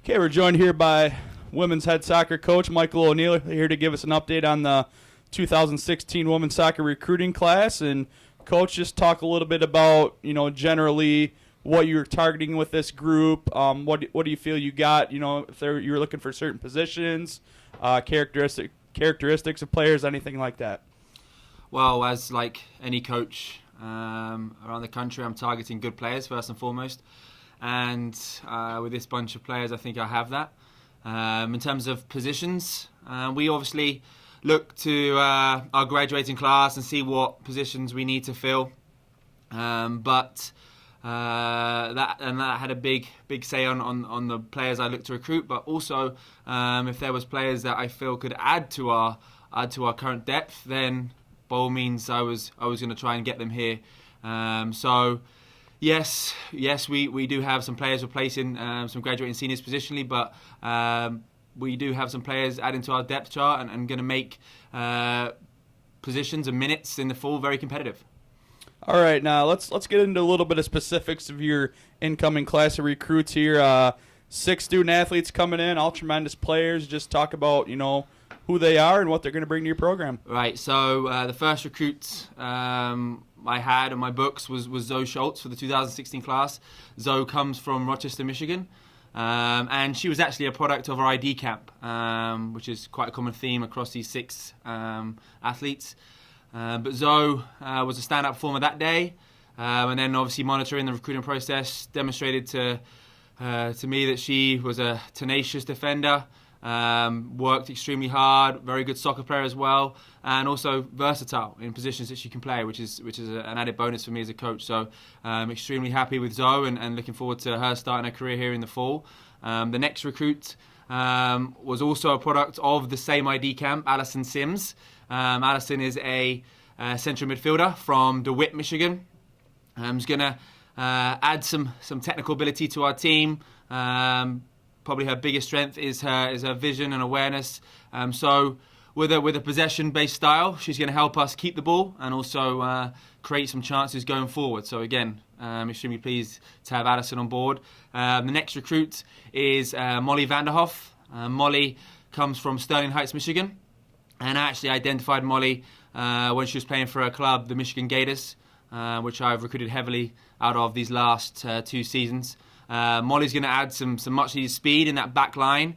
Okay, we're joined here by women's head soccer coach Michael O'Neill here to give us an update on the 2016 women's soccer recruiting class. And coach, just talk a little bit about, generally what you're targeting with this group. What do you feel you got? If you're looking for certain positions, characteristics of players, anything like that. Well, as like any coach around the country, I'm targeting good players first and foremost. And with this bunch of players, I think I have that. In terms of positions, we obviously look to our graduating class and see what positions we need to fill. But that had a big say on the players I look to recruit. But also, if there was players that I feel could add to our current depth, then by all means, I was going to try and get them here. Yes, we do have some players replacing some graduating seniors positionally, but we do have some players adding to our depth chart and going to make positions and minutes in the fall very competitive. All right, now let's get into a little bit of specifics of your incoming class of recruits here. 6 student athletes coming in, all tremendous players. Just talk about who they are and what they're going to bring to your program. Right. So the first recruit I had on my books was Zoe Schultz for the 2016 class. Zoe comes from Rochester, Michigan, and she was actually a product of our ID camp, which is quite a common theme across these 6 athletes. But Zoe was a stand-up performer that day, and then obviously monitoring the recruiting process demonstrated to me that she was a tenacious defender. Worked extremely hard, very good soccer player as well, and also versatile in positions that she can play, which is an added bonus for me as a coach. So extremely happy with Zoe and looking forward to her starting her career here in the fall. The next recruit was also a product of the same ID camp, Allison Sims. Allison is a central midfielder from DeWitt, Michigan. Is going to add some technical ability to our team. Probably her biggest strength is her vision and awareness. So with a possession-based style, she's going to help us keep the ball and also create some chances going forward. So again, extremely pleased to have Addison on board. The next recruit is Molly Vanderhoff. Molly comes from Sterling Heights, Michigan, and I actually identified Molly when she was playing for her club, the Michigan Gators, which I've recruited heavily out of these last 2 seasons. Molly's going to add some much needed speed in that back line.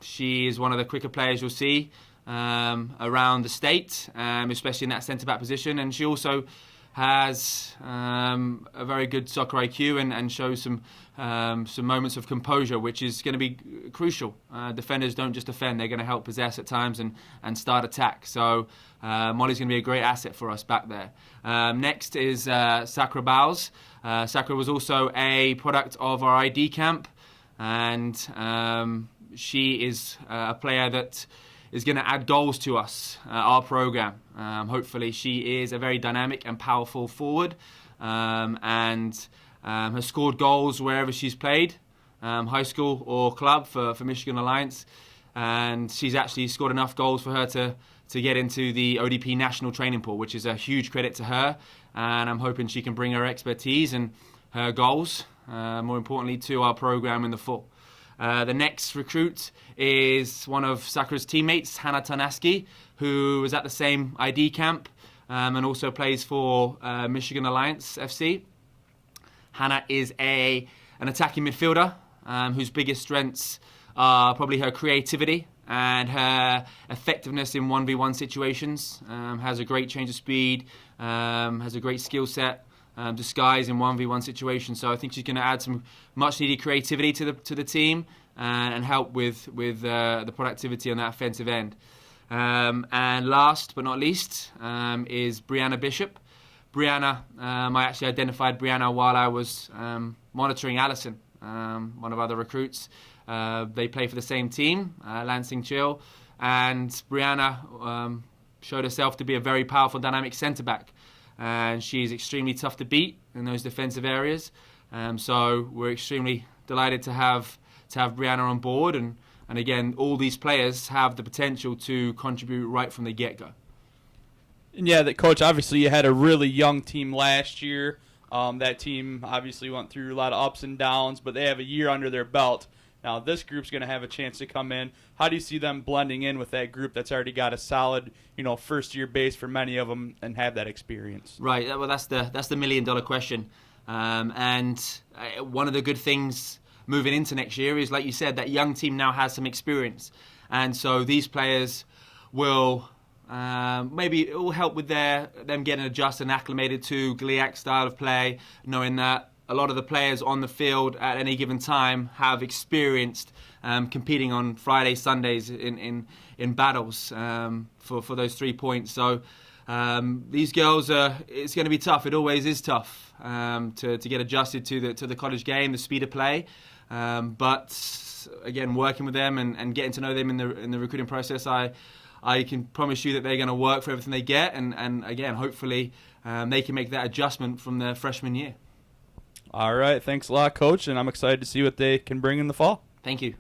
She is one of the quicker players you'll see around the state, especially in that centre-back position. And she also has a very good soccer IQ and shows some moments of composure, which is going to be crucial. Defenders don't just defend, they're going to help possess at times and start attack. So Molly's going to be a great asset for us back there. Next is Sakura Bowles. Sakura was also a product of our ID camp, and she is a player that is going to add goals to us, our program. Hopefully she is a very dynamic and powerful forward, and has scored goals wherever she's played, high school or club for Michigan Alliance, and she's actually scored enough goals for her to get into the ODP national training pool, which is a huge credit to her, and I'm hoping she can bring her expertise and her goals, more importantly, to our program in the fall. The next recruit is one of Sakura's teammates, Hannah Tarnaski, who was at the same ID camp and also plays for Michigan Alliance FC. Hannah is an attacking midfielder whose biggest strengths are probably her creativity and her effectiveness in 1v1 situations. Has a great change of speed, has a great skill set, disguise in 1v1 situations. So I think she's going to add some much needed creativity to the team and help with the productivity on that offensive end. And last but not least is Brianna Bishop. Brianna, I actually identified Brianna while I was monitoring Allison, one of other recruits. They play for the same team, Lansing Chill, and Brianna showed herself to be a very powerful, dynamic centre-back, and she's extremely tough to beat in those defensive areas. So we're extremely delighted to have Brianna on board, and again, all these players have the potential to contribute right from the get-go. And yeah, Coach, obviously you had a really young team last year. That team obviously went through a lot of ups and downs, but they have a year under their belt. Now this group's going to have a chance to come in. How do you see them blending in with that group that's already got a solid, first-year base for many of them and have that experience? Right. Well, that's the million-dollar question. And one of the good things moving into next year is, like you said, that young team now has some experience, and so these players will. Maybe it will help with them getting adjusted and acclimated to GLIAC style of play, knowing that a lot of the players on the field at any given time have experienced competing on Fridays, Sundays in battles for those 3 points. So these girls, it's going to be tough. It always is tough to get adjusted to the college game, the speed of play. But again, working with them and getting to know them in the recruiting process, I can promise you that they're going to work for everything they get, and again, hopefully, they can make that adjustment from their freshman year. All right, thanks a lot, Coach, and I'm excited to see what they can bring in the fall. Thank you.